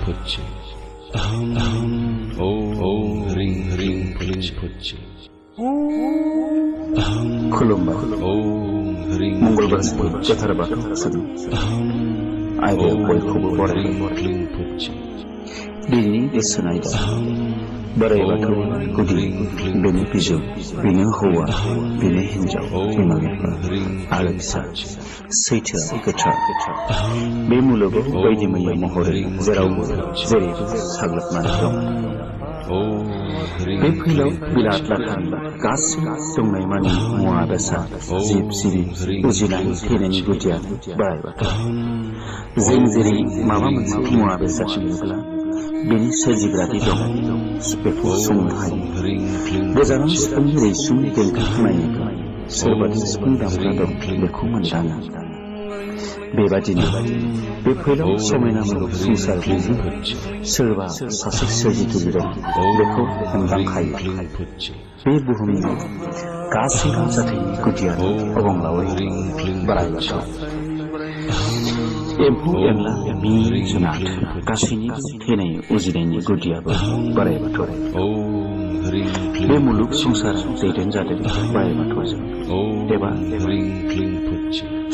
फुच्ची ओम ह्रीं ह्रीं क्लीं फुच्ची खुलुमबाय ओम ह्रीं मंगलबारनि गोथार बाथौ सुबुं आयदायाव बयखौबो बरायबाय क्लीं फुच्ची दिनैनि बोसोन आयदा बोराइ बाथौ गुदि बेनो बिजौ बेनो हौवा बेनो हिनजाव बिमा बिफा आरो फिसा सैथोआ गोथार बे मुलुगाव बायदि मैया महरै जेरावबो जेरैबो साग्लोबनानै दं बे फैलाव बिराद लाथानि गासै दंनाय मानि मुवा बेसाद जिब जिबि उजिनाय थैनायनि गुदियानो बोराइ बाथौ जों जेरै माबा मोनसे मुवा बेसाद नुयोब्ला बेनि सोरजिग्रादि दं बेखौ संनो हायो गोजानाव सिफुंनि रैसुम देंखो खोनायोब्ला सोरबादि सिफुं दामग्रा दं बेखौ मोनदाङो बेबादिनो बे फैलाव समायना मुलुग संसारखौ सोरबा सासे सोरजिगिरि दं बेखौ हमदांखायो बे बुहुमनि गासैबो जाथायनि गुदियानो अबंलावै बोराइ बाथौ एम्फौ एनला जिब जुनार गासैनिबो थैनाय उजिनायनि गुदियाबो बोराइ बाथौ बे मुलुग संसारा दैदेनजादों बोराइ बाथौजों एबा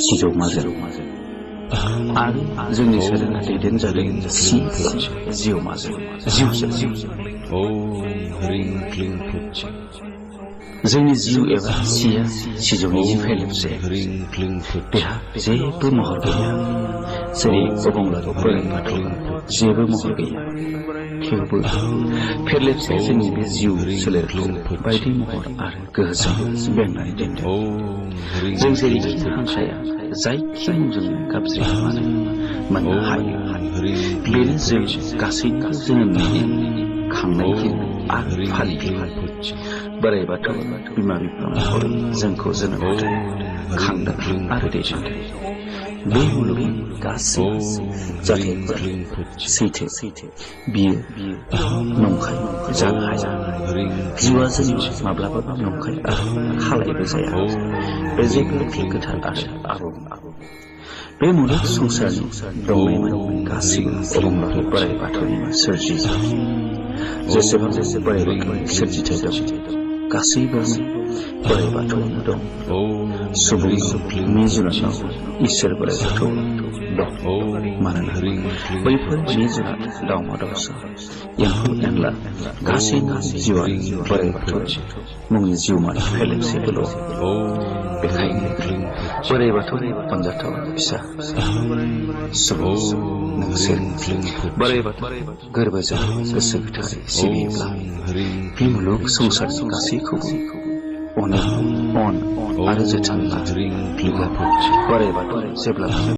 सिजौमाजों आरो जोंनि सोलेरा दैदेनजादों जिउमाजों जोंनि जिउ एबा सिया सिजौनि फेलेबसे बेहा जेबो महर गैया जेरै अबंलाव बोराइ बाथौआ जेबो महर गैया थेवबो फेलेबसे जोंनि बे जिउ सोलेरखौ बायदि महर आरो गोहोजों बेंनानै दोनदों जों जेरैखि हांख्राया जायखि मुंजों गाबज्रिया मानो मोननो हायो बेनो जों गासैनिबो जोनोमनि खांनायखौ आरो फालियो बोराइ बाथौ बिमा बिफा महरै जोंखौ जोनोम होदों खांदों आरो दैदेनदों बे मुलुगनि गासै जाथायफोर सैथो बियो नंखाय जानो हाया जिउआ जोंनि माब्लाबाबो नंखाय आरो खालायबो जाया बे जेब्लाबो गोथार आरो आबुं बे मुलुग संसारनि दंनायमोन गासैबो अबंलाव बोराइ बाथौनि सोरजिजानाय जेसेबां बोराइ बाथौनि सोरजिथाय दं गासैबो बोराइ बाथौआवनो दं सुबुंनि जुनाराव इसोर बोराइ बाथौ दं मानोना बैफोर जुनार दाउमा दाउसा एम्फौ एनला गासैनि जिउआ बोराइ बाथौ मुंनि जिउमानि फेलेबसेबोल' बेखायनो बोराइ बाथौनि अनजाथाव फिसा सुबुं नोंसोर बोराइ बाथौ गोरबोजों गोसो गोथारै सिबियोब्ला बे मुलुग संसारनि गासैखौबो अन आरो जोथोन ला बोराइ बाथौ जेब्ला